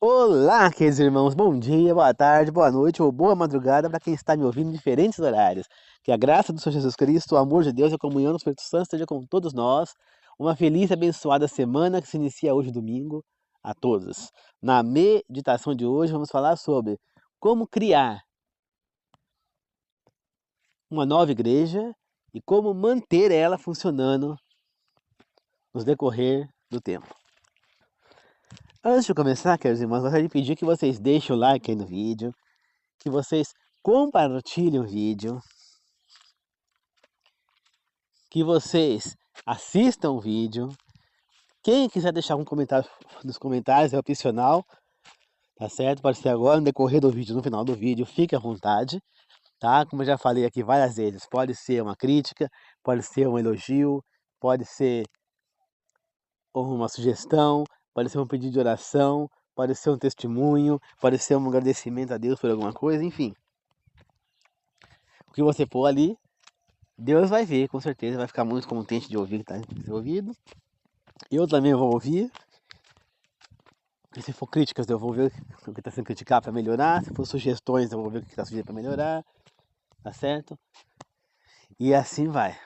Olá, queridos irmãos, bom dia, boa tarde, boa noite ou boa madrugada para quem está me ouvindo em diferentes horários. Que a graça do Senhor Jesus Cristo, o amor de Deus e a comunhão do Espírito Santo esteja com todos nós. Uma feliz e abençoada semana que se inicia hoje, domingo, a todos. Na meditação de hoje, vamos falar sobre como criar uma nova igreja e como manter ela funcionando no decorrer do tempo. Antes de começar, queridos irmãos, gostaria de pedir que vocês deixem o like aí no vídeo, que vocês compartilhem o vídeo, que vocês assistam o vídeo. Quem quiser deixar algum comentário nos comentários é opcional, tá certo? Pode ser agora, no decorrer do vídeo, no final do vídeo, fique à vontade, tá? Como eu já falei aqui várias vezes, pode ser uma crítica, pode ser um elogio, pode ser uma sugestão, pode ser um pedido de oração, pode ser um testemunho, pode ser um agradecimento a Deus por alguma coisa, enfim. O que você pôr ali, Deus vai ver, com certeza, vai ficar muito contente de ouvir o que está sendo ouvido. Eu também vou ouvir. E se for críticas, eu vou ver o que está sendo criticado para melhorar. Se for sugestões, eu vou ver o que está sugerido para melhorar. Tá certo? E assim vai.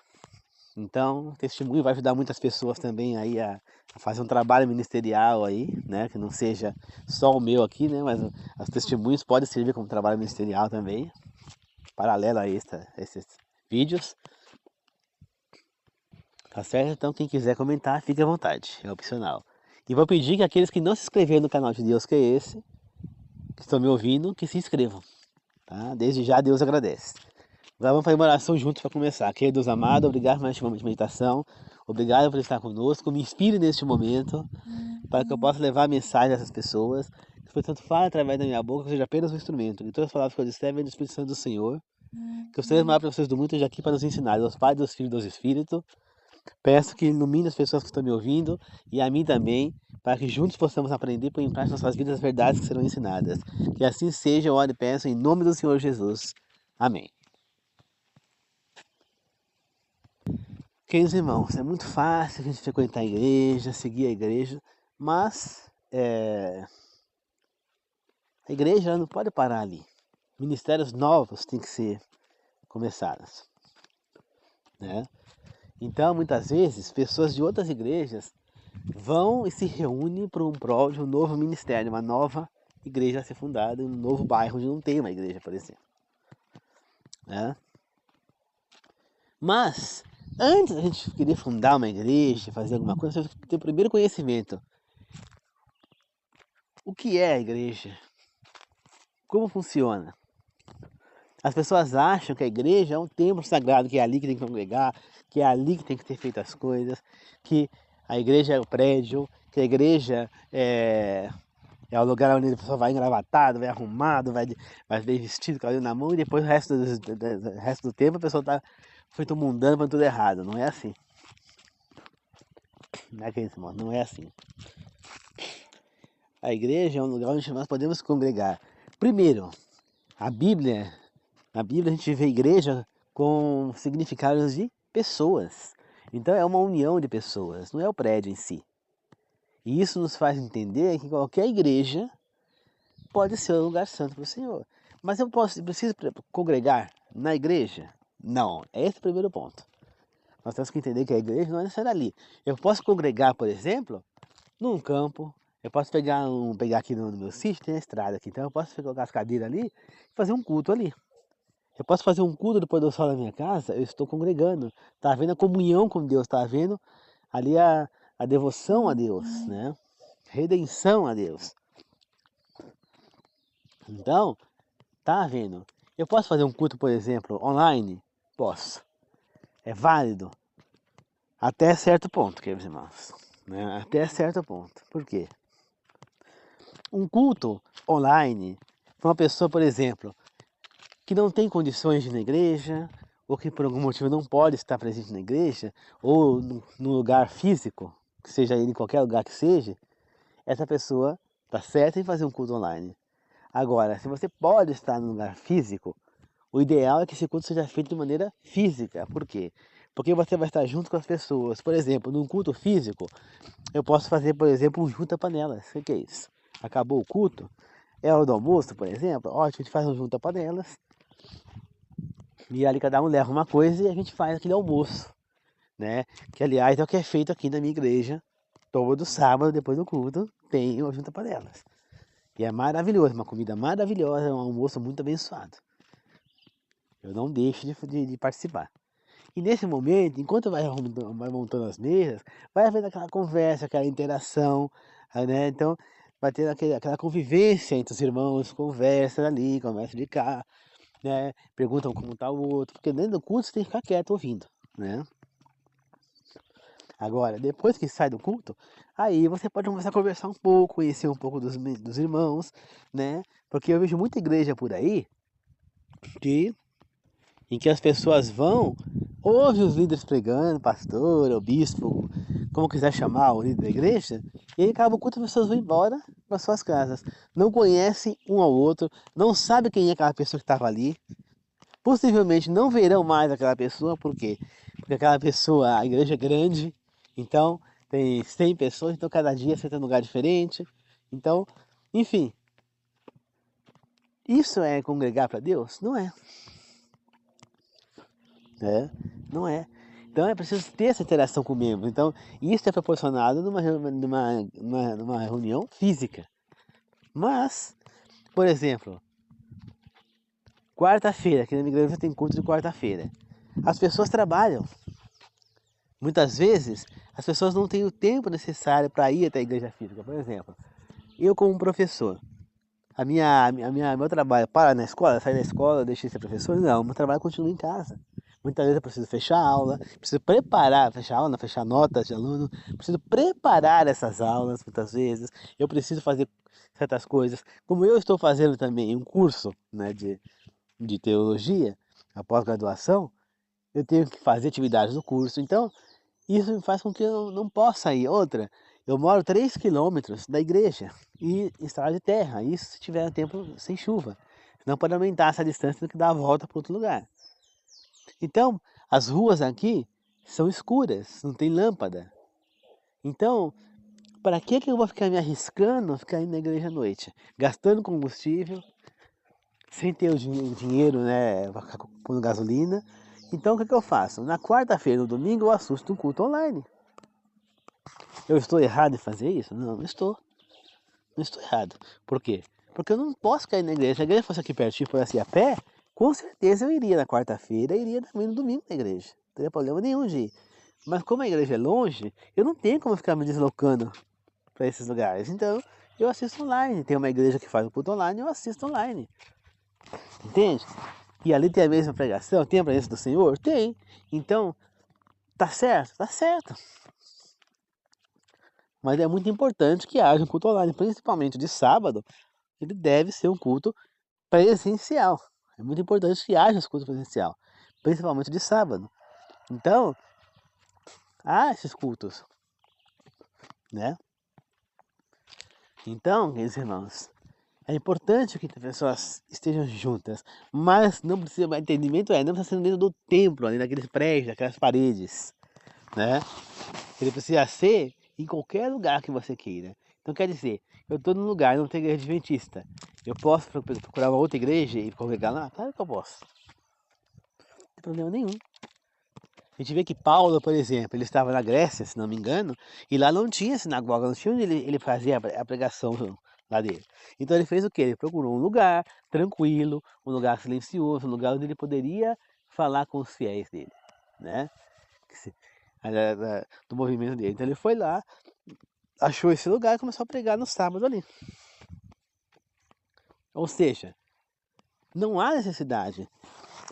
Então, o testemunho vai ajudar muitas pessoas também aí a fazer um trabalho ministerial aí, né? Que não seja só o meu aqui, né? Mas os testemunhos podem servir como trabalho ministerial também, paralelo a esses vídeos. Tá certo? Então, quem quiser comentar, fique à vontade, é opcional. E vou pedir que aqueles que não se inscreveram no canal de Deus, que é esse, que estão me ouvindo, que se inscrevam. Tá? Desde já, Deus agradece. Agora vamos fazer uma oração juntos para começar. Querido Deus amado, obrigado por este momento de meditação. Obrigado por estar conosco. Me inspire neste momento para que eu possa levar a mensagem a essas pessoas. Que o Espírito Santo fale através da minha boca, que seja apenas um instrumento. E todas as palavras que eu disser vêm do Espírito Santo do Senhor. Que os três maiores professores do mundo estejam aqui para nos ensinar. Aos Pai, dos Filhos e dos Espíritos. Peço que ilumine as pessoas que estão me ouvindo e a mim também, para que juntos possamos aprender e pôr em prática nas nossas vidas as verdades que serão ensinadas. Que assim seja, eu oro e peço em nome do Senhor Jesus. Amém. Queridos irmãos, é muito fácil a gente frequentar a igreja, seguir a igreja, mas a igreja não pode parar ali. Ministérios novos têm que ser começados, né? Então, muitas vezes, pessoas de outras igrejas vão e se reúnem para um prol de um novo ministério, uma nova igreja a ser fundada em um novo bairro onde não tem uma igreja, por exemplo. Né? Mas, antes da gente querer fundar uma igreja, fazer alguma coisa, você tem que ter o primeiro conhecimento. O que é a igreja? Como funciona? As pessoas acham que a igreja é um templo sagrado, que é ali que tem que congregar, que é ali que tem que ter feito as coisas, que a igreja é o prédio, que a igreja é o lugar onde a pessoa vai engravatado, vai arrumado, vai bem vestido, com a na mão, e depois o resto do tempo a pessoa está feito mundano, fazendo tudo errado. Não é assim. Não é que isso, não é assim. A igreja é um lugar onde nós podemos congregar. Primeiro, na Bíblia a gente vê igreja com significados de pessoas. Então é uma união de pessoas, não é o prédio em si. E isso nos faz entender que qualquer igreja pode ser um lugar santo para o Senhor. Mas preciso congregar na igreja? Não, é esse o primeiro ponto. Nós temos que entender que a igreja não é necessariamente ali. Eu posso congregar, por exemplo, num campo. Eu posso pegar aqui no meu sítio, tem a estrada aqui, então eu posso colocar as cadeiras ali e fazer um culto ali. Eu posso fazer um culto do pôr do sol na minha casa, eu estou congregando. Está havendo a comunhão com Deus, está havendo ali a devoção a Deus, né? Redenção a Deus. Então, tá havendo. Eu posso fazer um culto, por exemplo, online? Posso. É válido até certo ponto, queridos irmãos. Né? Até certo ponto. Por quê? Um culto online para uma pessoa, por exemplo, que não tem condições de ir na igreja, ou que por algum motivo não pode estar presente na igreja, ou num lugar físico, que seja ele em qualquer lugar que seja, essa pessoa está certa em fazer um culto online. Agora, se você pode estar num lugar físico, o ideal é que esse culto seja feito de maneira física. Por quê? Porque você vai estar junto com as pessoas. Por exemplo, num culto físico, eu posso fazer, por exemplo, um junta-panelas. O que é isso? acabou o culto, é hora do almoço, por exemplo, ó, a gente faz um junta-panelas, e ali cada um leva uma coisa e a gente faz aquele almoço, né? Que aliás é o que é feito aqui na minha igreja, todo sábado depois do culto tem o junta-panelas. E é maravilhoso, uma comida maravilhosa, um almoço muito abençoado. Eu não deixo de participar. E nesse momento, enquanto vai montando as mesas, vai havendo aquela conversa, aquela interação, né? Então, vai ter aquela convivência entre os irmãos, conversa ali, conversa de cá, né? Perguntam como está o outro, porque dentro do culto você tem que ficar quieto ouvindo, né? Agora, depois que sai do culto, aí você pode começar a conversar um pouco, conhecer um pouco dos irmãos, né? Porque eu vejo muita igreja por aí que em que as pessoas vão, ouve os líderes pregando, pastor, ou bispo, como quiser chamar o líder da igreja, e aí acaba o culto, as pessoas vão embora para suas casas. Não conhecem um ao outro, não sabem quem é aquela pessoa que estava ali, possivelmente não verão mais aquela pessoa, por quê? Porque aquela pessoa, a igreja é grande, então tem 100 pessoas, então cada dia você está em um lugar diferente. Então, enfim, isso é congregar para Deus? Não é. Né? Não é. Então é preciso ter essa interação com o membro. Então, isso é proporcionado numa reunião física. Mas, por exemplo, quarta-feira, aqui na minha igreja tem culto de quarta-feira. As pessoas trabalham. Muitas vezes, as pessoas não têm o tempo necessário para ir até a igreja física. Por exemplo, eu como professor, meu trabalho para na escola, sair da escola, deixei de ser professor? Não, meu trabalho continua em casa. Muitas vezes eu preciso fechar a aula, preciso preparar, fechar a aula, fechar notas de aluno, preciso preparar essas aulas muitas vezes, eu preciso fazer certas coisas. Como eu estou fazendo também um curso, né, de teologia, a pós-graduação, eu tenho que fazer atividades do curso. Então, isso faz com que eu não possa ir. Outra, eu moro 3 quilômetros da igreja e estrada de terra, isso se tiver tempo sem chuva. Não pode aumentar essa distância, tem que dar a volta para outro lugar. Então, as ruas aqui são escuras, não tem lâmpada. Então, para que eu vou ficar me arriscando, ficar indo na igreja à noite? Gastando combustível, sem ter o dinheiro, né, para ficar pondo gasolina. Então, o que eu faço? Na quarta-feira, no domingo, eu assisto um culto online. Eu estou errado em fazer isso? Não, não estou. Não estou errado. Por quê? Porque eu não posso cair na igreja. Se a igreja fosse aqui pertinho, fosse a pé, com certeza eu iria na quarta-feira e iria também no domingo na igreja. Não teria problema nenhum de ir. Mas como a igreja é longe, eu não tenho como ficar me deslocando para esses lugares. Então, eu assisto online. Tem uma igreja que faz o culto online, eu assisto online. Entende? E ali tem a mesma pregação, tem a presença do Senhor? Tem. Então, tá certo? Tá certo. Mas é muito importante que haja um culto online, principalmente de sábado. Ele deve ser um culto presencial. É muito importante que haja esse culto presencial, principalmente de sábado. Então, há esses cultos, né? Então, queridos irmãos, é importante que as pessoas estejam juntas, mas não precisa, o entendimento não precisa ser dentro do templo, ali naqueles prédios, naquelas paredes, né? Ele precisa ser em qualquer lugar que você queira. Então quer dizer, eu estou num lugar, não tem igreja adventista. Eu posso procurar uma outra igreja e congregar lá? Claro que eu posso. Não tem problema nenhum. A gente vê que Paulo, por exemplo, ele estava na Grécia, se não me engano, e lá não tinha sinagoga, não tinha onde ele fazia a pregação lá dele. Então ele fez o quê? Ele procurou um lugar tranquilo, um lugar silencioso, um lugar onde ele poderia falar com os fiéis dele, né? Do movimento dele. Então ele foi lá, achou esse lugar e começou a pregar no sábado ali. Ou seja, não há necessidade.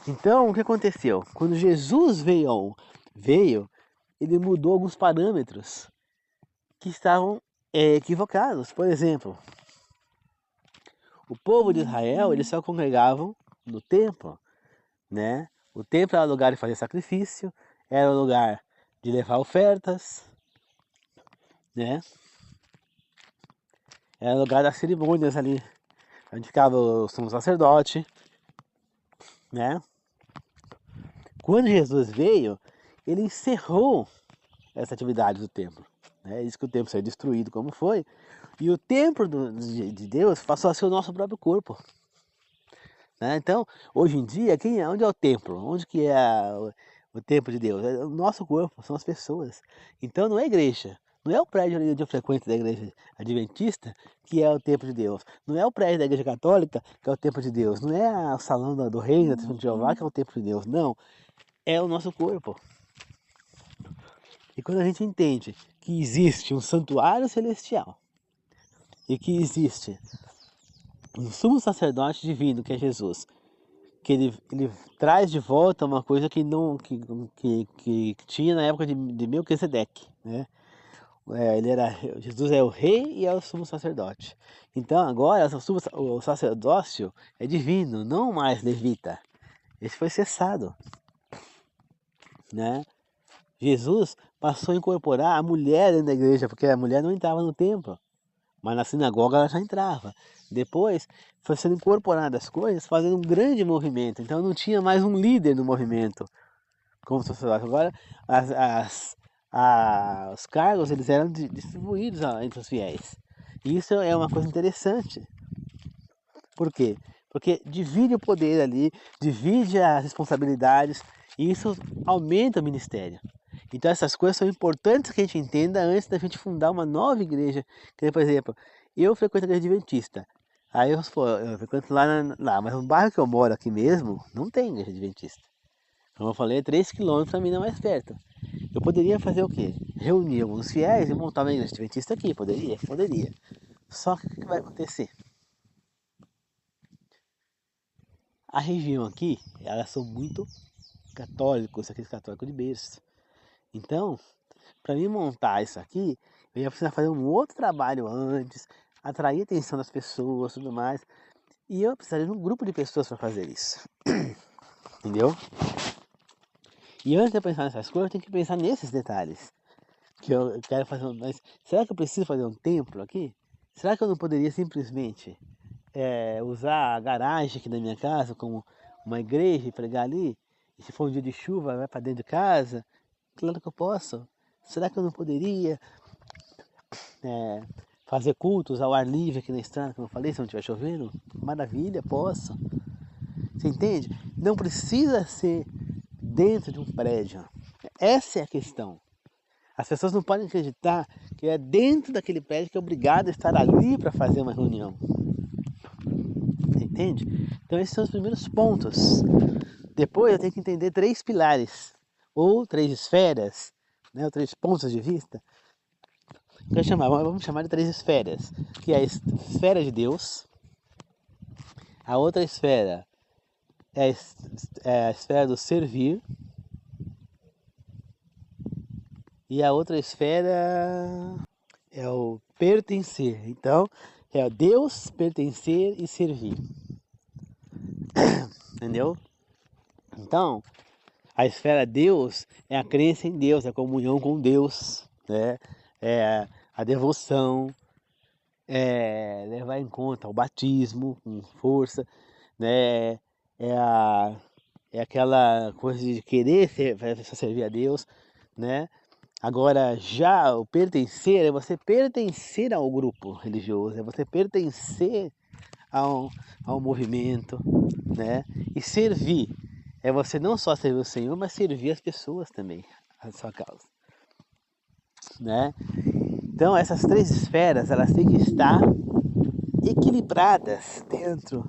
Então, o que aconteceu? Quando Jesus veio, ele mudou alguns parâmetros que estavam equivocados. Por exemplo, o povo de Israel, eles só congregavam no templo, né? O templo era o lugar de fazer sacrifício, era o lugar de levar ofertas, né? Era o lugar das cerimônias ali, onde ficava o sumo sacerdote, né? Quando Jesus veio, ele encerrou essa atividade do templo. né? Diz que o templo seria destruído como foi, e o templo de Deus passou a ser o nosso próprio corpo, né? Então, hoje em dia, onde é o templo? Onde que é o templo de Deus? É o nosso corpo, são as pessoas. Então não é igreja, não é o prédio ali onde eu frequento da igreja adventista que é o templo de Deus. Não é o prédio da igreja católica que é o templo de Deus. Não é o salão do reino da Testemunha de Jeová que é o templo de Deus. Não, é o nosso corpo. E quando a gente entende que existe um santuário celestial e que existe um sumo sacerdote divino, que é Jesus, que ele traz de volta uma coisa que não que tinha na época de Melquisedeque, né? Jesus é o rei e é o sumo sacerdote. Então agora o sacerdócio é divino, não mais levita. Esse foi cessado, né? Jesus passou a incorporar a mulher dentro da igreja, porque a mulher não entrava no templo, mas na sinagoga ela já entrava. Depois foi sendo incorporadas as coisas, fazendo um grande movimento. Então não tinha mais um líder no movimento, como sacerdote. Agora os cargos eles eram distribuídos entre os fiéis. E isso é uma coisa interessante. Por quê? Porque divide o poder ali, divide as responsabilidades, e isso aumenta o ministério. Então essas coisas são importantes que a gente entenda antes da gente fundar uma nova igreja. Que, por exemplo, eu frequento a igreja adventista. Aí eu frequento lá, mas no bairro que eu moro aqui mesmo, não tem igreja adventista. Como eu falei, é 3 quilômetros para mim não é mais perto. Eu poderia fazer o quê? Reunir alguns fiéis e montar uma igreja adventista aqui, poderia? Poderia. Só que o que vai acontecer? A região aqui, elas são muito católicos, aqueles católicos de berço. Então, para mim montar isso aqui, eu ia precisar fazer um outro trabalho antes, atrair a atenção das pessoas e tudo mais. E eu precisaria de um grupo de pessoas para fazer isso. Entendeu? E antes de eu pensar nessas coisas, eu tenho que pensar nesses detalhes. Que eu quero fazer mas será que eu preciso fazer um templo aqui? Será que eu não poderia simplesmente usar a garagem aqui da minha casa como uma igreja e pregar ali? E se for um dia de chuva, vai para dentro de casa? Claro que eu posso. Será que eu não poderia fazer cultos ao ar livre aqui na estrada, como eu falei, se não estiver chovendo? Maravilha, posso. Você entende? Não precisa ser dentro de um prédio. Essa é a questão. As pessoas não podem acreditar que é dentro daquele prédio que é obrigado a estar ali para fazer uma reunião. Você entende? Então esses são os primeiros pontos. Depois eu tenho que entender 3 pilares, ou 3 esferas, né, ou 3 pontos de vista. Vamos chamar de 3 esferas, que é a esfera de Deus, a outra esfera é a esfera do servir, e a outra esfera é o pertencer. Então, é Deus, pertencer e servir. Entendeu? Então, a esfera Deus é a crença em Deus, é a comunhão com Deus, né? É a devoção, é levar em conta o batismo com força, né? É aquela coisa de querer servir a Deus, né? Agora, já o pertencer é você pertencer ao grupo religioso, é você pertencer ao movimento, né? E servir é você não só servir o Senhor, mas servir as pessoas também, a sua causa, né? Então, essas 3 esferas, elas têm que estar equilibradas dentro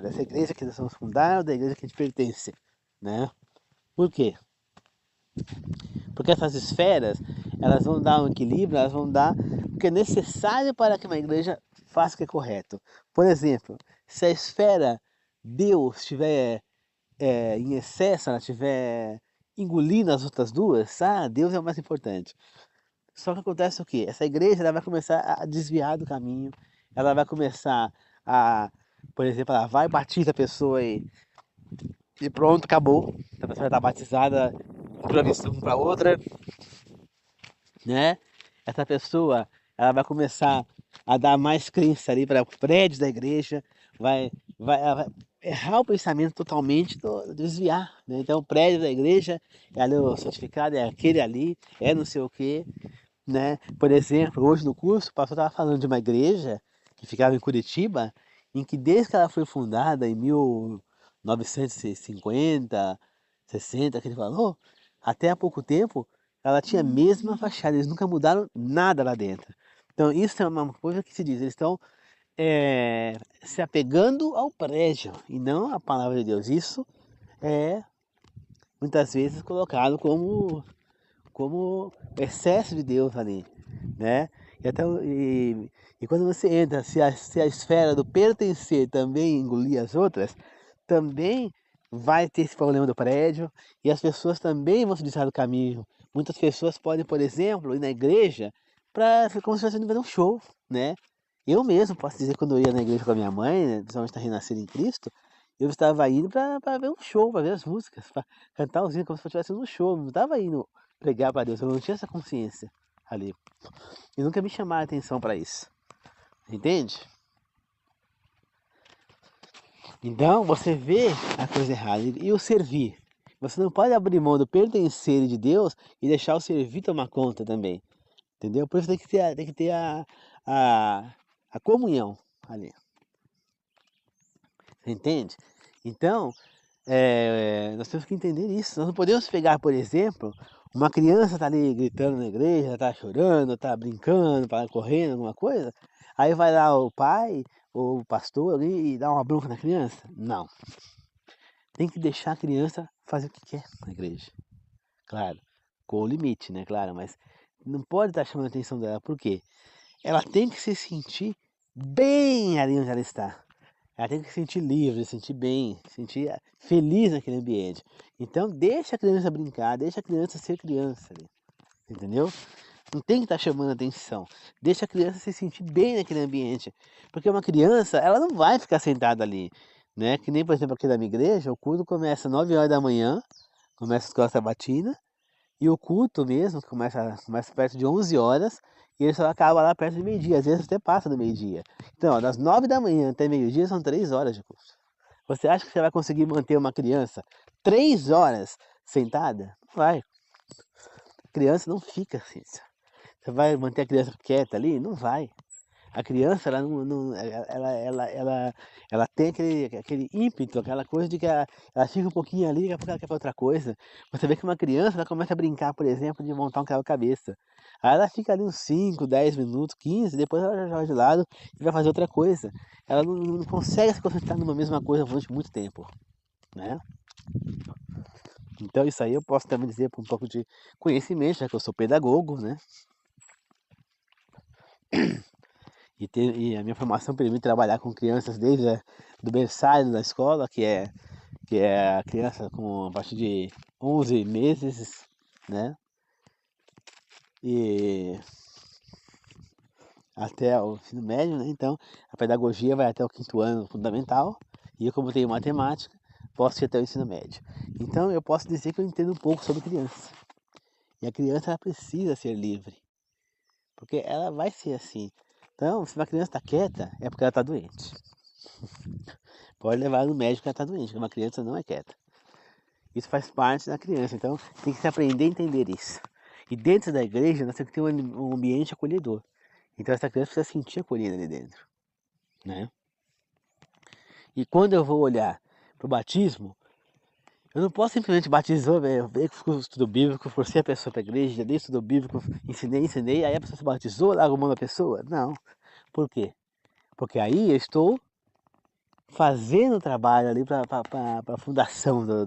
dessa igreja que nós vamos fundar, ou da igreja que a gente pertence, né? Por quê? Porque essas esferas, elas vão dar um equilíbrio, elas vão dar o que é necessário para que uma igreja faça o que é correto. Por exemplo, se a esfera Deus estiver em excesso, ela estiver engolindo as outras duas, Deus é o mais importante. Só que acontece o quê? Essa igreja ela vai começar a desviar do caminho, ela vai começar por exemplo, ela vai batiza a pessoa e pronto, acabou. A pessoa já está batizada de uma missão para outra, né? Essa pessoa ela vai começar a dar mais crença ali para os prédios da igreja, ela vai errar o pensamento totalmente, desviar, né? Então o prédio da igreja é ali o certificado, é aquele ali, é não sei o que, né? Por exemplo, hoje no curso, o pastor estava falando de uma igreja que ficava em Curitiba, em que desde que ela foi fundada em 1950, 60, que ele falou, até há pouco tempo, ela tinha a mesma fachada, eles nunca mudaram nada lá dentro. Então isso é uma coisa que se diz, eles estão se apegando ao prédio e não à palavra de Deus. Isso é muitas vezes colocado como excesso de Deus ali, né? E, até, e quando você entra, se a esfera do pertencer também engolir as outras, também vai ter esse problema do prédio e as pessoas também vão se desviar do caminho. Muitas pessoas podem, por exemplo, ir na igreja para como se estivesse indo ver um show, né? Eu mesmo posso dizer, quando eu ia na igreja com a minha mãe, né, principalmente na Renascida em Cristo, eu estava indo para ver um show, para ver as músicas, para cantar os hinos como se eu estivesse no show. Não estava indo pregar para Deus, eu não tinha essa consciência ali. E nunca me chamaram a atenção para isso. Entende? Então você vê a coisa errada. E o servir? Você não pode abrir mão do pertencer de Deus e deixar o servir tomar conta também. Entendeu? Por isso tem que ter a comunhão ali. Entende? Então, nós temos que entender isso. Nós não podemos pegar, por exemplo, uma criança está ali gritando na igreja, está chorando, está brincando, tá correndo, alguma coisa. Aí vai lá o pai ou o pastor ali e dá uma bronca na criança. Não. Tem que deixar a criança fazer o que quer na igreja. Claro, com o limite, né? Claro, mas não pode estar chamando a atenção dela. Por quê? Ela tem que se sentir bem ali onde ela está. Ela tem que se sentir livre, se sentir bem, se sentir feliz naquele ambiente. Então deixa a criança brincar, deixa a criança ser criança ali. Entendeu? Não tem que estar chamando a atenção. Deixa a criança se sentir bem naquele ambiente. Porque uma criança, ela não vai ficar sentada ali. Né? Que nem, por exemplo, aqui da minha igreja, o culto começa às 9 horas da manhã, começa a escola sabatina, e o culto mesmo começa perto de 11 horas, e ele só acaba lá perto de meio-dia, às vezes até passa do meio-dia. Então, ó, das 9 da manhã até meio-dia são 3 horas de culto. Você acha que você vai conseguir manter uma criança 3 horas sentada? Não vai. A criança não fica assim. Você vai manter a criança quieta ali? Não vai. A criança, ela, não, ela tem aquele ímpeto, aquela coisa de que ela fica um pouquinho ali, daqui a pouco ela quer pra outra coisa. Você vê que uma criança, ela começa a brincar, por exemplo, de montar um quebra-cabeça. Aí ela fica ali uns 5, 10 minutos, 15, depois ela já joga de lado e vai fazer outra coisa. Ela não consegue se concentrar numa mesma coisa durante muito tempo, né? Então isso aí eu posso também dizer por um pouco de conhecimento, já que eu sou pedagogo, né? E a minha formação permite trabalhar com crianças desde do berçário da escola, que é a criança com a partir de 11 meses, né? E até o ensino médio, né? Então a pedagogia vai até o 5º ano fundamental, e eu, como tenho matemática, posso ir até o ensino médio. Então eu posso dizer que eu entendo um pouco sobre criança. E a criança, ela precisa ser livre, porque ela vai ser assim. Então, se uma criança está quieta, é porque ela está doente. Pode levar no médico que ela está doente, porque uma criança não é quieta. Isso faz parte da criança, então tem que se aprender a entender isso. E dentro da igreja, nós temos que ter um ambiente acolhedor. Então essa criança precisa se sentir acolhida ali dentro, né? E quando eu vou olhar para o batismo, eu não posso simplesmente batizar, ver que ficou estudo bíblico, forcei a pessoa para a igreja, já dei estudo bíblico, ensinei, aí a pessoa se batizou, larga a mão da pessoa. Não. Por quê? Porque aí eu estou fazendo o trabalho ali para a fundação da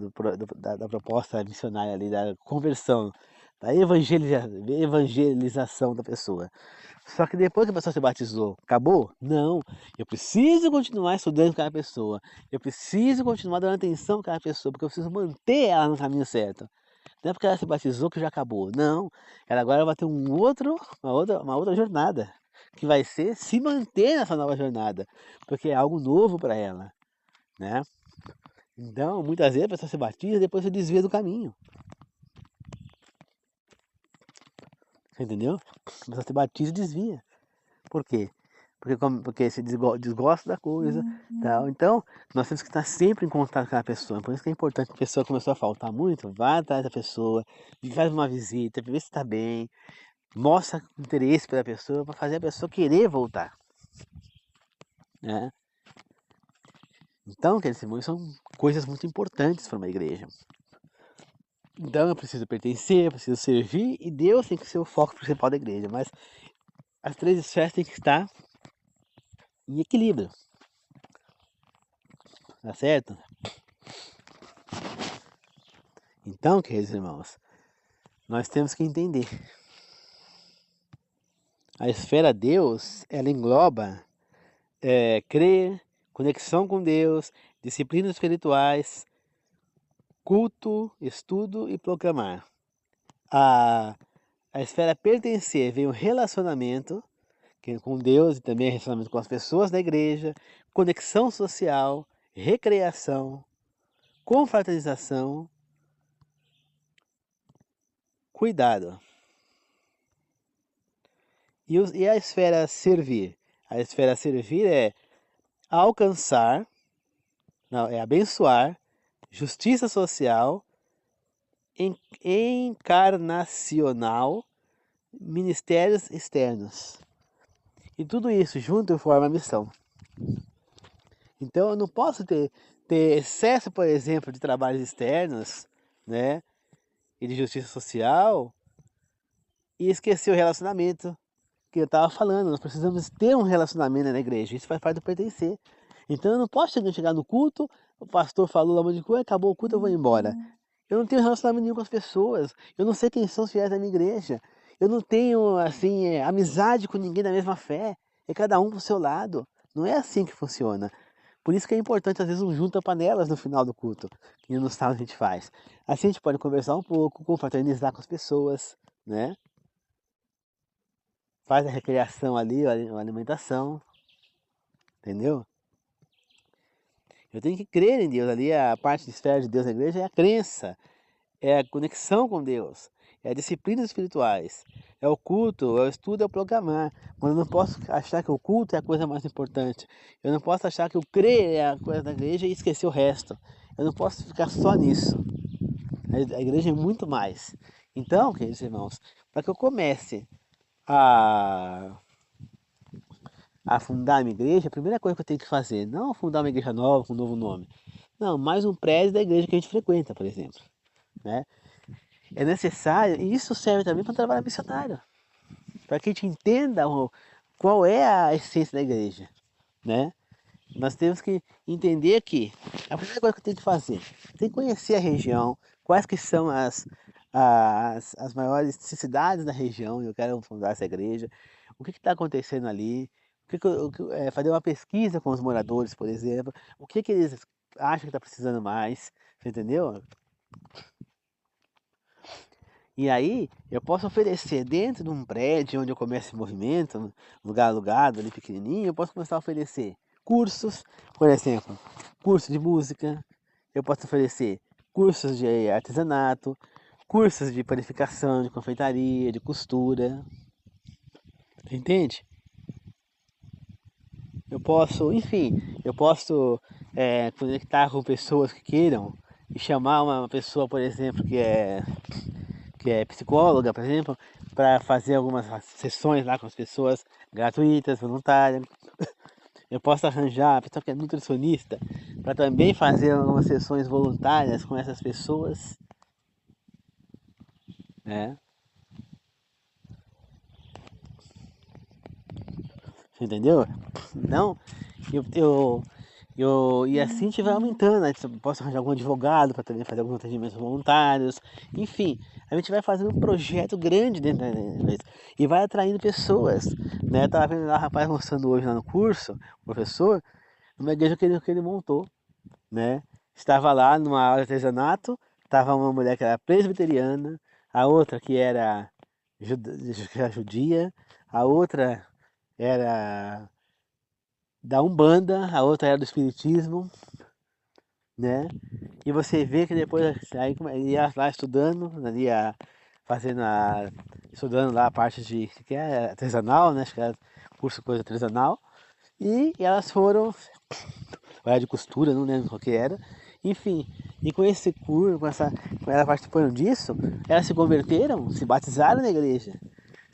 proposta missionária ali, da conversão, da evangelização da pessoa. Só que depois que a pessoa se batizou, acabou? Não. Eu preciso continuar estudando com aquela pessoa. Eu preciso continuar dando atenção para aquela pessoa, porque eu preciso manter ela no caminho certo. Não é porque ela se batizou que já acabou. Não. Ela agora vai ter uma outra jornada, que vai ser se manter nessa nova jornada, porque é algo novo para ela, né? Então, muitas vezes a pessoa se batiza e depois se desvia do caminho. Você entendeu? A pessoa se batiza e desvia. Por quê? Porque se desgosta da coisa, tal. Então, nós temos que estar sempre em contato com a pessoa. Por isso que é importante, a pessoa começou a faltar muito, vá atrás da pessoa, faz uma visita, vê se está bem, mostra interesse pela pessoa para fazer a pessoa querer voltar, né? Então, quer dizer, são coisas muito importantes para uma igreja. Então eu preciso pertencer, eu preciso servir, e Deus tem que ser o foco principal da igreja, mas as três esferas têm que estar em equilíbrio, tá certo? Então, queridos irmãos, nós temos que entender. A esfera Deus, ela engloba crer, conexão com Deus, disciplinas espirituais, culto, estudo e proclamar. A esfera pertencer vem o relacionamento com Deus e também relacionamento com as pessoas da igreja, conexão social, recreação, confraternização, cuidado. E a esfera servir? A esfera servir é alcançar, não, é abençoar, justiça social, encarnacional, ministérios externos. E tudo isso junto forma a missão. Então eu não posso ter excesso, por exemplo, de trabalhos externos, né, e de justiça social, e esquecer o relacionamento que eu estava falando. Nós precisamos ter um relacionamento na igreja, isso faz parte do pertencer. Então eu não posso chegar no culto, o pastor falou lá um monte de coisa, acabou o culto, eu vou embora. Eu não tenho relacionamento nenhum com as pessoas, eu não sei quem são os fiéis da minha igreja, eu não tenho, assim, amizade com ninguém da mesma fé, é cada um pro seu lado. Não é assim que funciona. Por isso que é importante, às vezes, um junta-panelas no final do culto, que no sábado a gente faz. Assim a gente pode conversar um pouco, confraternizar com as pessoas, né? Faz a recreação ali, a alimentação, entendeu? Eu tenho que crer em Deus ali, a parte de esfera de Deus na igreja é a crença, é a conexão com Deus, é as disciplinas espirituais, é o culto, é o estudo, é o proclamar. Mas eu não posso achar que o culto é a coisa mais importante. Eu não posso achar que o crer é a coisa da igreja e esquecer o resto. Eu não posso ficar só nisso. A igreja é muito mais. Então, queridos irmãos, para que eu comece a fundar a minha igreja, a primeira coisa que eu tenho que fazer, não fundar uma igreja nova com um novo nome. Não, mais um prédio da igreja que a gente frequenta, por exemplo, né? É necessário, e isso serve também para o trabalho missionário, para que a gente entenda qual é a essência da igreja, né? Nós temos que entender que a primeira coisa que eu tenho que fazer, eu tenho que conhecer a região, quais que são as maiores necessidades da região, eu quero fundar essa igreja, o que está acontecendo ali, fazer uma pesquisa com os moradores, por exemplo, o que eles acham que está precisando mais, você entendeu? E aí eu posso oferecer dentro de um prédio onde eu começo esse movimento, um lugar alugado ali pequenininho, eu posso começar a oferecer cursos, por exemplo, curso de música, eu posso oferecer cursos de artesanato, cursos de panificação, de confeitaria, de costura, entende? Eu posso, enfim, eu posso conectar com pessoas que queiram e chamar uma pessoa, por exemplo, que é psicóloga, por exemplo, para fazer algumas sessões lá com as pessoas gratuitas, voluntárias. Eu posso arranjar a pessoa que é nutricionista para também fazer algumas sessões voluntárias com essas pessoas, né? Você entendeu? Então, e assim a gente vai aumentando, né? Eu posso arranjar algum advogado para também fazer alguns atendimentos voluntários, enfim, a gente vai fazendo um projeto grande dentro da igreja e vai atraindo pessoas, né? Eu tava vendo lá o rapaz mostrando hoje lá no curso, o professor, uma igreja que ele montou, né? Estava lá numa aula de artesanato, estava uma mulher que era presbiteriana, a outra que era judia, a outra era da Umbanda, a outra era do Espiritismo, né? E você vê que depois aí ele ia lá estudando, estudando lá a parte de que é artesanal, né? Acho que era curso coisa artesanal. E elas foram, era de costura, não lembro qual que era. Enfim, e com esse curso, com elas participando disso, elas se converteram, se batizaram na igreja,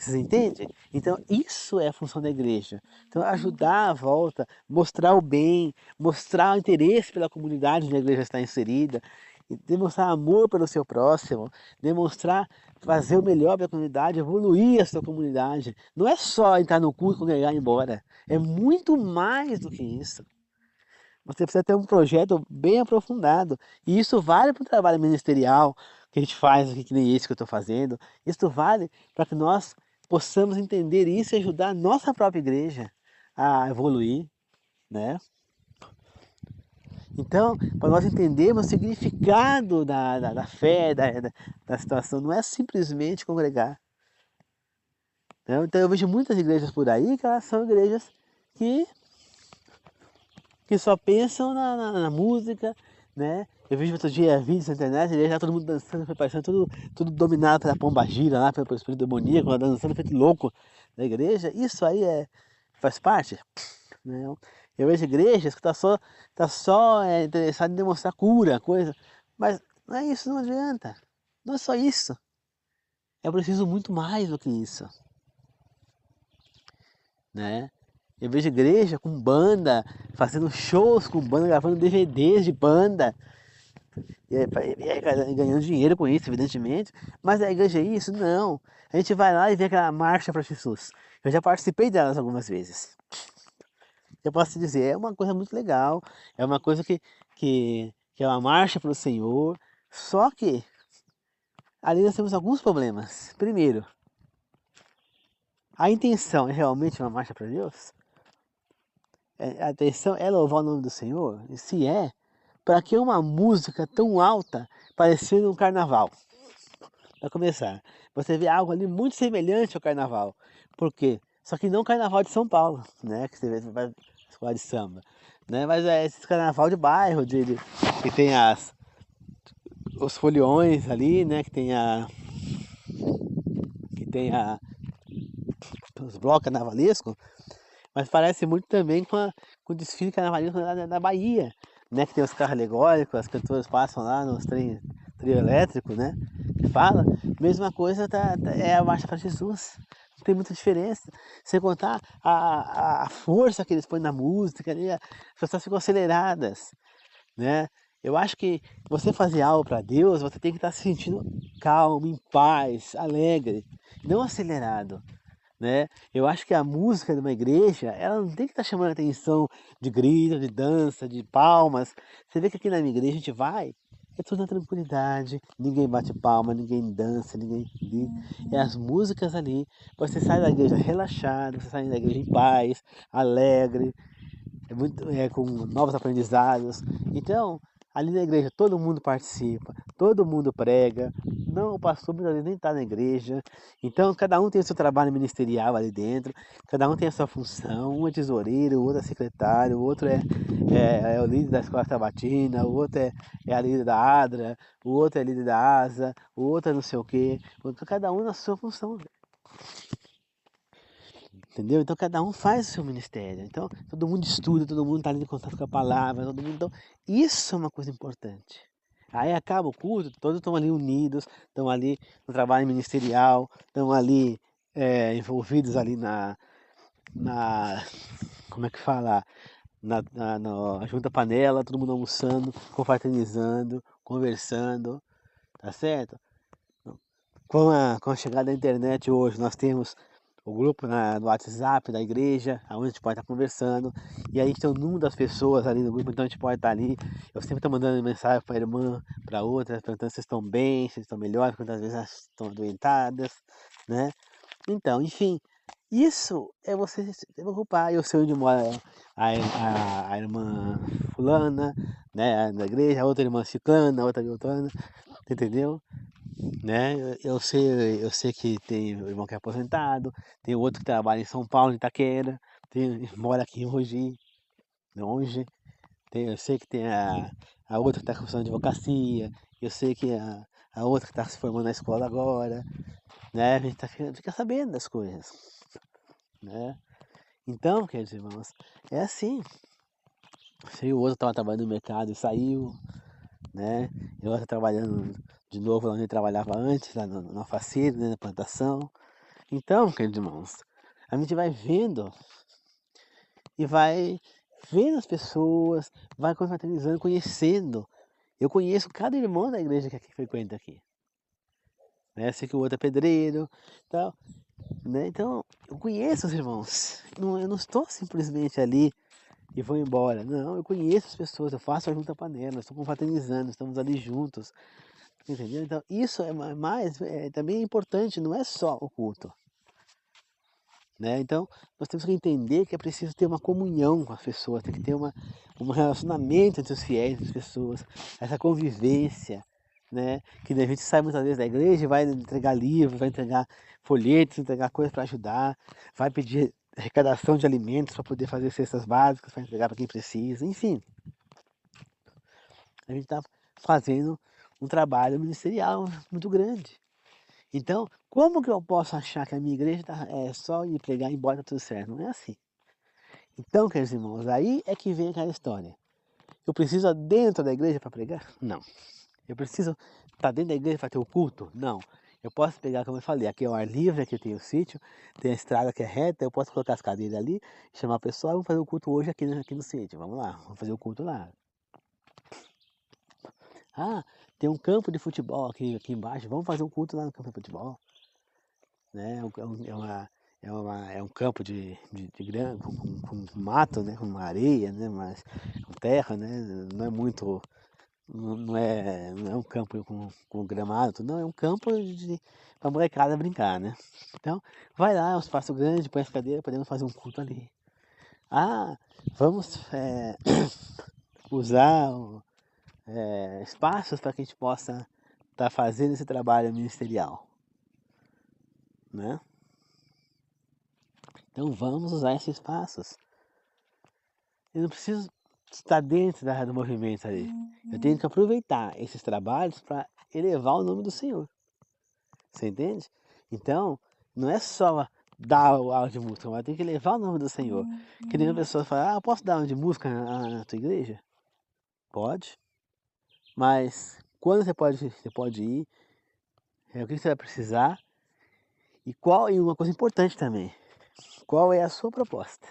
Vocês entendem? Então, isso é a função da igreja. Então, ajudar a volta, mostrar o bem, mostrar o interesse pela comunidade onde a igreja está inserida, e demonstrar amor pelo seu próximo, demonstrar fazer o melhor para a comunidade, evoluir a sua comunidade. Não é só entrar no culto, congregar e ir embora. É muito mais do que isso. Você precisa ter um projeto bem aprofundado. E isso vale para o trabalho ministerial que a gente faz aqui, que nem esse que eu estou fazendo. Isso vale para que nós possamos entender isso e ajudar a nossa própria igreja a evoluir, né? Então, para nós entendermos o significado da fé, da situação, não é simplesmente congregar. Né? Então, eu vejo muitas igrejas por aí que elas são igrejas que só pensam na música, né? Eu vejo outro dia vídeos na internet, e já todo mundo dançando, parecendo tudo dominado pela pombagira lá, pelo espírito demoníaco, dançando feito louco na igreja. Isso aí faz parte, né? Eu vejo igrejas que tá só interessado em demonstrar cura, coisa, mas não é isso, não adianta. Não é só isso. É preciso muito mais do que isso, né? Eu vejo igreja com banda, fazendo shows com banda, gravando DVDs de banda, e ganhando dinheiro com isso, evidentemente. Mas a igreja é isso? Não. A gente vai lá e vê aquela marcha para Jesus. Eu já participei delas algumas vezes. Eu posso te dizer, é uma coisa muito legal, é uma coisa que é uma marcha para o Senhor. Só que ali nós temos alguns problemas. Primeiro, a intenção é realmente uma marcha para Deus? A intenção é louvar o nome do Senhor? E se é, para que uma música tão alta parecendo um carnaval? Para começar, você vê algo ali muito semelhante ao carnaval. Por quê? Só que não o carnaval de São Paulo, né? Que você vai na escola de samba. Né? Mas é esse carnaval de bairro, que tem os foliões ali, né? Que tem os blocos carnavalescos. Mas parece muito também com o desfile carnavalesco da Bahia, né? Que tem os carros alegóricos, as cantoras passam lá nos trio elétrico, né? Que fala, mesma coisa é a Marcha para Jesus. Não tem muita diferença. Sem contar a força que eles põem na música, ali, as pessoas ficam aceleradas, né? Eu acho que você fazer algo para Deus, você tem que estar se sentindo calmo, em paz, alegre, não acelerado, né? Eu acho que a música de uma igreja, ela não tem que estar chamando a atenção de grito, de dança, de palmas. Você vê que aqui na minha igreja a gente vai, é tudo na tranquilidade, ninguém bate palma, ninguém dança, ninguém grita. É as músicas ali, você sai da igreja relaxado, você sai da igreja em paz, alegre, com novos aprendizados. Então, ali na igreja todo mundo participa, todo mundo prega. Não, o pastor muitas vezes nem está na igreja. Então, cada um tem o seu trabalho ministerial ali dentro, cada um tem a sua função. Um é tesoureiro, o outro é secretário, o outro é o líder da escola sabatina, o outro é a líder da ADRA, o outro é líder da ASA, o outro é não sei o quê. Cada um na sua função. Entendeu? Então cada um faz o seu ministério. Então todo mundo estuda, todo mundo está ali em contato com a palavra, todo mundo. Então, isso é uma coisa importante. Aí acaba o culto, todos estão ali unidos, estão ali no trabalho ministerial, estão ali envolvidos ali na. Como é que fala? Na junta panela, todo mundo almoçando, confraternizando, conversando, tá certo? Com a chegada da internet hoje, nós temos o grupo no WhatsApp da igreja, onde a gente pode estar conversando, e aí tem o número das pessoas ali no grupo, então a gente pode estar ali. Eu sempre estou mandando mensagem para a irmã, para outra, perguntando se estão bem, se estão melhores, quantas vezes elas estão adoentadas, né? Então, enfim, isso é você se preocupar. Eu sei onde mora a irmã fulana, né, na igreja, a outra irmã ciclana, a outra beltrana, entendeu? Né? Eu sei que tem o irmão que é aposentado, tem outro que trabalha em São Paulo, em Itaquera, mora aqui em Mogi, longe. Eu sei que tem a outra que está cursando advocacia, eu sei que a outra que está se formando na escola agora, né? A gente fica sabendo das coisas, né? Então, queridos irmãos, é assim. Se o outro estava trabalhando no mercado e saiu, né? E o outro trabalhando de novo lá onde ele trabalhava antes, lá na facilidade, né? Na plantação. Então, queridos irmãos, a gente vai vendo e vai vendo as pessoas, vai confraternizando, conhecendo. Eu conheço cada irmão da igreja que aqui frequenta aqui. Né? Sei que o outro é pedreiro, tal, né? Então, eu conheço os irmãos. Eu não estou simplesmente ali e vou embora. Não, eu conheço as pessoas, eu faço a junta panela, estou confraternizando, estamos ali juntos. Entendeu? Então, isso também é importante, não é só o culto. Né? Então, nós temos que entender que é preciso ter uma comunhão com as pessoas, tem que ter um relacionamento entre os fiéis, entre as pessoas, essa convivência, né? Que a gente sai muitas vezes da igreja e vai entregar livros, vai entregar folhetos, entregar coisas para ajudar, vai pedir arrecadação de alimentos para poder fazer cestas básicas, para entregar para quem precisa, enfim. A gente está fazendo um trabalho ministerial muito grande. Então, como que eu posso achar que a minha igreja é só ir pregar e ir embora, tá tudo certo? Não é assim. Então, queridos irmãos, aí é que vem aquela história. Eu preciso estar dentro da igreja para pregar? Não. Eu preciso estar dentro da igreja para ter o culto? Não. Eu posso pegar, como eu falei, aqui é o ar livre, aqui tem o sítio, tem a estrada que é reta, eu posso colocar as cadeiras ali, chamar o pessoal, vamos fazer o culto hoje aqui no sítio, vamos lá, vamos fazer o culto lá. Ah, tem um campo de futebol aqui embaixo, vamos fazer um culto lá no campo de futebol. Né? É um campo de grama, com mato, né? Com areia, né? Mas com terra, né? Não é muito, não é um campo com gramado, não, é um campo para a molecada brincar, né? Então, vai lá, é um espaço grande, põe as cadeiras, podemos fazer um culto ali. Ah, vamos usar espaços para que a gente possa estar fazendo esse trabalho ministerial, né? Então vamos usar esses espaços. Eu não preciso estar dentro do movimento ali. Eu tenho que aproveitar esses trabalhos para elevar o nome do Senhor. Você entende? Então, não é só dar o aula de música, mas tem que elevar o nome do Senhor. Que nem a pessoa fala, posso dar aula de música na tua igreja? Pode. Mas quando você pode ir, o que você vai precisar e uma coisa importante também, qual é a sua proposta?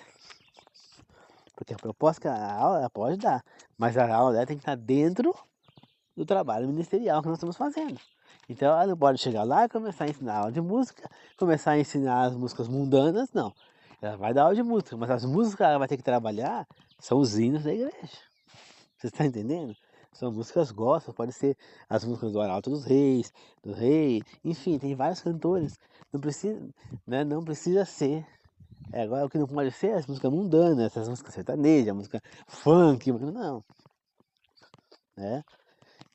Porque a proposta que a aula ela pode dar, mas a aula dela tem que estar dentro do trabalho ministerial que nós estamos fazendo. Então ela não pode chegar lá e começar a ensinar aula de música, começar a ensinar as músicas mundanas, não. Ela vai dar aula de música, mas as músicas que ela vai ter que trabalhar são os hinos da igreja. Você está entendendo? São músicas gospel, pode ser as músicas do Arauto dos Reis, do Rei, enfim, tem vários cantores. Não precisa, né, não precisa ser. Agora o que não pode ser é as músicas mundanas, essas músicas sertanejas, música funk, não. Né?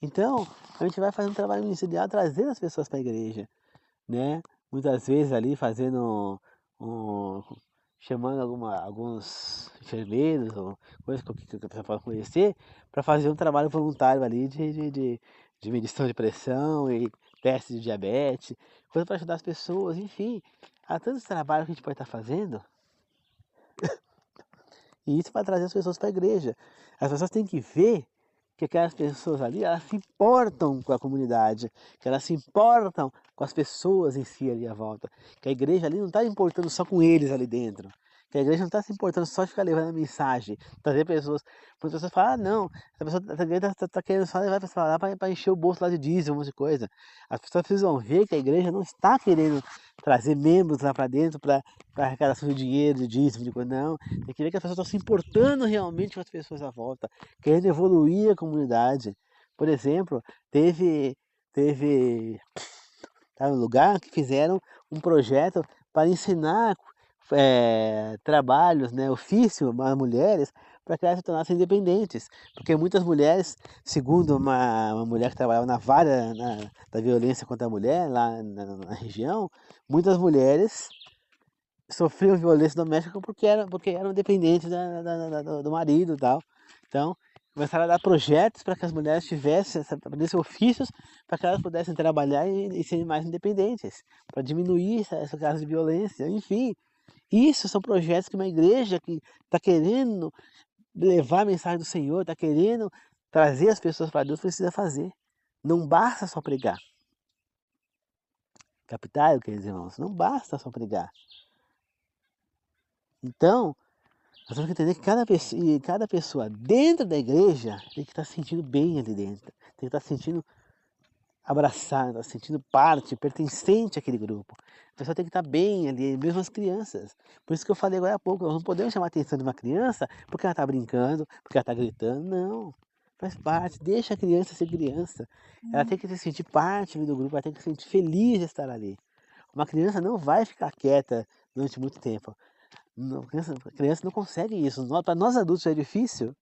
Então, a gente vai fazer um trabalho ministerial trazendo as pessoas para a igreja, né? Muitas vezes ali chamando alguns enfermeiros ou coisas que a pessoa pode conhecer para fazer um trabalho voluntário ali de medição de pressão e teste de diabetes, coisa para ajudar as pessoas, enfim. Há tantos trabalhos que a gente pode estar fazendo e isso vai trazer as pessoas para a igreja. As pessoas têm que ver que aquelas pessoas ali, elas se importam com a comunidade, que elas se importam com as pessoas em si ali à volta, que a igreja ali não está importando só com eles ali dentro, que a igreja não está se importando só de ficar levando a mensagem, trazer pessoas, muitas pessoas falam, não, essa igreja está querendo só levar pessoas lá para encher o bolso lá de dízimo, um monte de coisa. As pessoas precisam ver que a igreja não está querendo trazer membros lá para dentro para arrecadação de dinheiro, de dízimo, de coisa, não, tem que ver que as pessoas estão se importando realmente com as pessoas à volta, querendo evoluir a comunidade. Por exemplo, teve um lugar que fizeram um projeto para ensinar trabalhos, né, ofício às mulheres para que elas se tornassem independentes. Porque muitas mulheres, segundo uma mulher que trabalhava na vara da violência contra a mulher lá na região, muitas mulheres sofriam violência doméstica porque eram dependentes do marido e tal. Então, começaram a dar projetos para que as mulheres aprendessem ofícios para que elas pudessem trabalhar e serem mais independentes, para diminuir essa caso de violência, enfim. Isso são projetos que uma igreja que está querendo levar a mensagem do Senhor, está querendo trazer as pessoas para Deus, precisa fazer. Não basta só pregar. Captaram, queridos irmãos? Não basta só pregar. Então, nós temos que entender que cada pessoa dentro da igreja tem que estar se sentindo bem ali dentro. Tem que estar se sentindo abraçada, sentindo parte, pertencente àquele grupo. A pessoa tem que estar bem ali, mesmo as crianças. Por isso que eu falei agora há pouco, nós não podemos chamar a atenção de uma criança porque ela está brincando, porque ela está gritando. Não, faz parte, deixa a criança ser criança. Ela tem que se sentir parte do grupo, ela tem que se sentir feliz de estar ali. Uma criança não vai ficar quieta durante muito tempo. Não, a criança não consegue isso. Para nós adultos é difícil.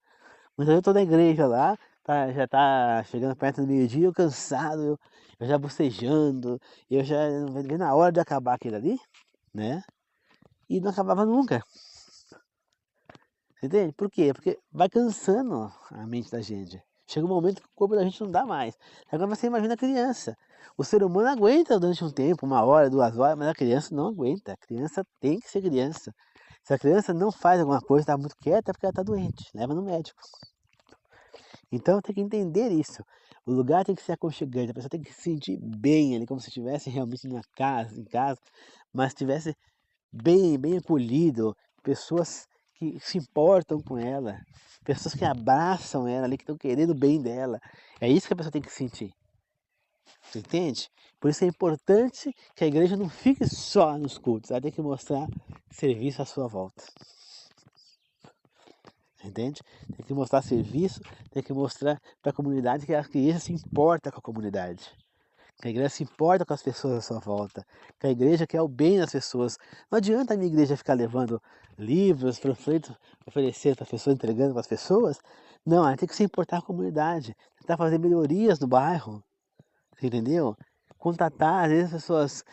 Mas eu estou na igreja lá, já está chegando perto do meio-dia, eu cansado, eu já bocejando, eu já vendo na hora de acabar aquilo ali, né? E não acabava nunca. Entende? Por quê? Porque vai cansando a mente da gente. Chega um momento que o corpo da gente não dá mais. Agora você imagina a criança. O ser humano aguenta durante um tempo, 1 hora, 2 horas, mas a criança não aguenta. A criança tem que ser criança. Se a criança não faz alguma coisa, está muito quieta, é porque ela está doente. Leva no médico. Então tem que entender isso. O lugar tem que ser aconchegante, a pessoa tem que se sentir bem ali, como se estivesse realmente em casa, mas estivesse bem acolhido, pessoas que se importam com ela, pessoas que abraçam ela ali, que estão querendo o bem dela. É isso que a pessoa tem que sentir. Você entende? Por isso é importante que a igreja não fique só nos cultos, ela tem que mostrar serviço à sua volta. Entende? Tem que mostrar serviço, tem que mostrar para a comunidade que a igreja se importa com a comunidade. Que a igreja se importa com as pessoas à sua volta. Que a igreja quer o bem das pessoas. Não adianta a minha igreja ficar levando livros, panfletos, oferecendo para as pessoas, entregando para as pessoas. Não, ela tem que se importar com a comunidade. Tentar fazer melhorias no bairro. Você entendeu? Contatar, às vezes as pessoas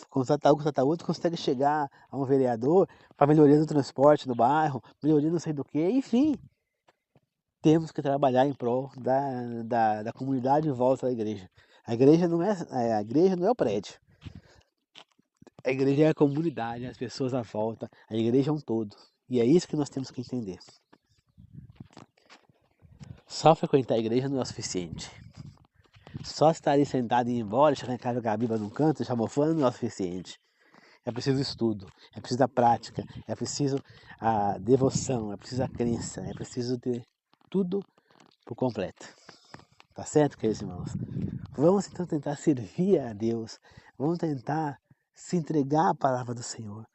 contatar um, contatar outro, consegue chegar a um vereador para melhoria do transporte do bairro, melhoria não sei do que, enfim. Temos que trabalhar em prol da comunidade em volta da igreja. A igreja não é o prédio. A igreja é a comunidade, as pessoas à volta. A igreja é um todo. E é isso que nós temos que entender. Só frequentar a igreja não é o suficiente. Só estar ali sentado e ir embora, chegar em casa com a Bíblia num canto, chamofando, não é o suficiente. É preciso estudo, é preciso a prática, é preciso a devoção, é preciso a crença, é preciso ter tudo por completo. Tá certo, queridos irmãos? Vamos então tentar servir a Deus, vamos tentar se entregar à palavra do Senhor.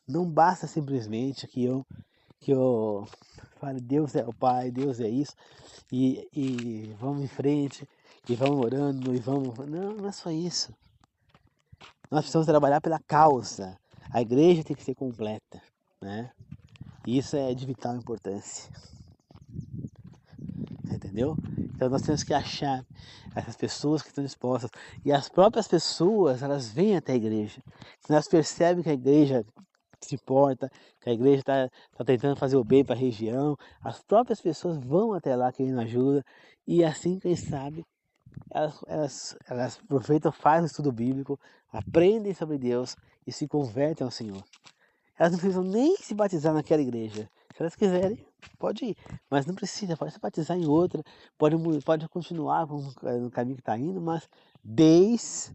Não basta simplesmente que eu fale, Deus é o Pai, Deus é isso, e vamos em frente, e vamos orando, e vamos... Não é só isso. Nós precisamos trabalhar pela causa. A igreja tem que ser completa, né? E isso é de vital importância. Entendeu? Então nós temos que achar essas pessoas que estão dispostas. E as próprias pessoas, elas vêm até a igreja. Elas percebem que a igreja se importa, que a igreja está tentando fazer o bem para a região. As próprias pessoas vão até lá querendo ajuda. E assim, quem sabe, elas aproveitam, fazem o estudo bíblico, aprendem sobre Deus e se convertem ao Senhor. Elas não precisam nem se batizar naquela igreja. Se elas quiserem, pode ir. Mas não precisa, pode se batizar em outra, pode continuar no caminho que está indo, mas desde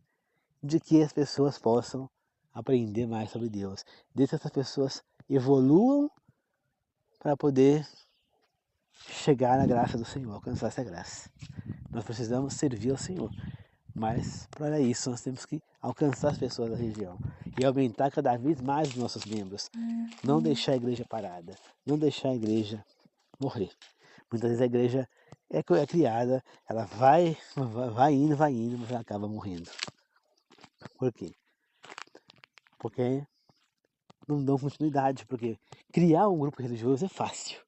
que as pessoas possam aprender mais sobre Deus. Desde que essas pessoas evoluam para poder chegar na graça do Senhor, alcançar essa graça. Nós precisamos servir ao Senhor. Mas para isso nós temos que alcançar as pessoas da região e aumentar cada vez mais os nossos membros. Não deixar a igreja parada, não deixar a igreja morrer. Muitas vezes a igreja é criada, ela vai indo, mas ela acaba morrendo. Por quê? Porque não dão continuidade, porque criar um grupo religioso é fácil.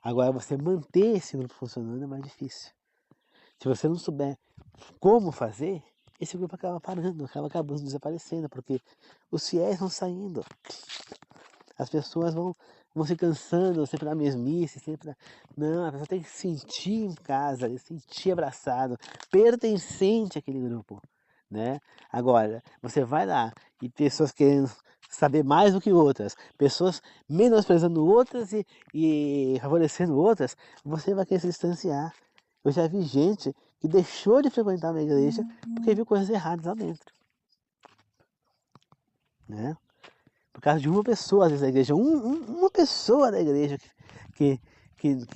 Agora você manter esse grupo funcionando é mais difícil. Se você não souber como fazer, esse grupo acaba parando, acabando desaparecendo, porque os fiéis vão saindo. As pessoas vão se cansando, sempre na mesmice, sempre... Não, a pessoa tem que se sentir em casa, se sentir abraçado, pertencente àquele grupo, né? Agora, você vai lá e pessoas querendo saber mais do que outras, pessoas menosprezando outras e favorecendo outras, você vai querer se distanciar. Eu já vi gente que deixou de frequentar uma igreja porque viu coisas erradas lá dentro. né? Por causa de uma pessoa, às vezes, da igreja, uma pessoa da igreja que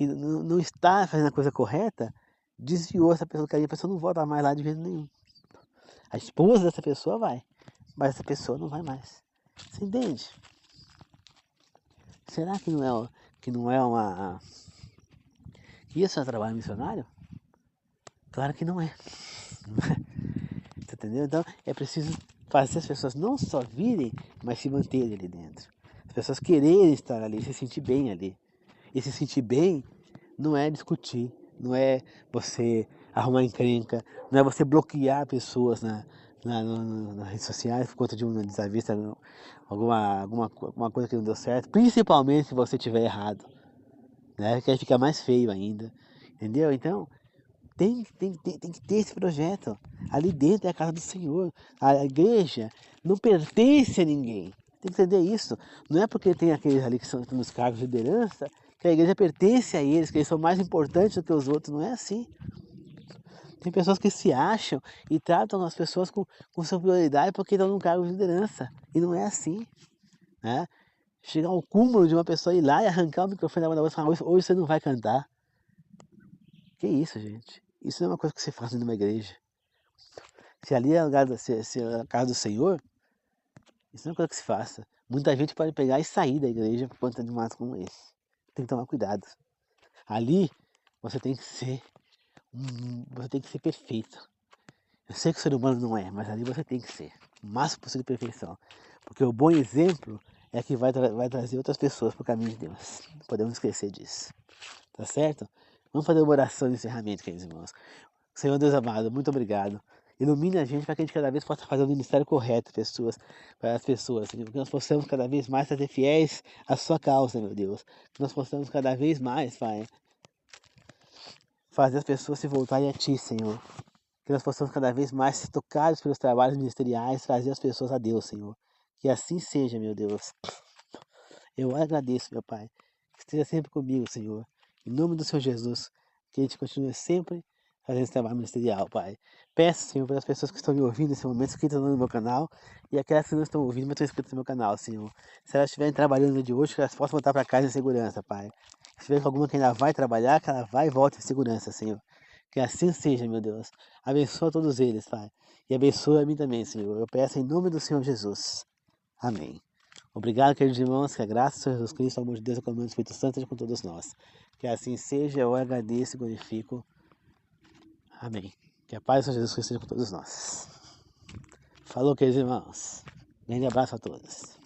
não está fazendo a coisa correta, desviou essa pessoa, que a pessoa não volta mais lá de jeito nenhum. A esposa dessa pessoa vai, mas essa pessoa não vai mais. Você entende? Será que não é uma... que isso é um trabalho missionário? Claro que não é. Você entendeu? Então é preciso fazer as pessoas não só virem, mas se manterem ali dentro. As pessoas quererem estar ali, se sentir bem ali. E se sentir bem não é discutir, não é você arrumar encrenca, não é você bloquear pessoas nas redes sociais por conta de uma desavença, alguma coisa que não deu certo, principalmente se você estiver errado, né? Que aí fica mais feio ainda, entendeu? Então, tem que ter esse projeto. Ali dentro é a casa do Senhor. A igreja não pertence a ninguém. Tem que entender isso. Não é porque tem aqueles ali que são nos cargos de liderança que a igreja pertence a eles, que eles são mais importantes do que os outros. Não é assim. Tem pessoas que se acham e tratam as pessoas com superioridade porque estão num cargo de liderança. E não é assim, né? Chegar ao cúmulo de uma pessoa ir lá e arrancar o microfone da mão da outra e falar: hoje você não vai cantar. Que isso, gente? Isso não é uma coisa que se faz numa igreja. Se ali é a casa do Senhor, isso não é uma coisa que se faça. Muita gente pode pegar e sair da igreja por conta de um ato como esse. Tem que tomar cuidado. Ali você tem que ser você tem que ser perfeito. Eu sei que o ser humano não é, mas ali você tem que ser o máximo possível de perfeição. Porque o bom exemplo é que vai trazer outras pessoas para o caminho de Deus. Não podemos esquecer disso. Tá certo? Vamos fazer uma oração de encerramento, queridos irmãos. Senhor Deus amado, muito obrigado. Ilumine a gente para que a gente cada vez possa fazer o ministério correto para as pessoas, Senhor. Que nós possamos cada vez mais ser fiéis à sua causa, meu Deus. Que nós possamos cada vez mais, Pai, fazer as pessoas se voltarem a Ti, Senhor. Que nós possamos cada vez mais ser tocados pelos trabalhos ministeriais, trazer as pessoas a Deus, Senhor. Que assim seja, meu Deus. Eu agradeço, meu Pai. Que esteja sempre comigo, Senhor. Em nome do Senhor Jesus, que a gente continue sempre fazendo esse trabalho ministerial, Pai. Peço, Senhor, para as pessoas que estão me ouvindo nesse momento, que estão no meu canal, e aquelas que não estão ouvindo, mas estão inscritas no meu canal, Senhor. Se elas estiverem trabalhando no dia de hoje, que elas possam voltar para casa em segurança, Pai. Se tiver alguma que ainda vai trabalhar, que ela vai e volte em segurança, Senhor. Que assim seja, meu Deus. Abençoa todos eles, Pai. E abençoa a mim também, Senhor. Eu peço em nome do Senhor Jesus. Amém. Obrigado, queridos irmãos, que a graça do Senhor Jesus Cristo, o amor de Deus e a comunhão do Espírito Santo seja com todos nós. Que assim seja, eu agradeço e glorifico. Amém. Que a paz do Senhor Jesus Cristo seja com todos nós. Falou, queridos irmãos. Grande abraço a todos.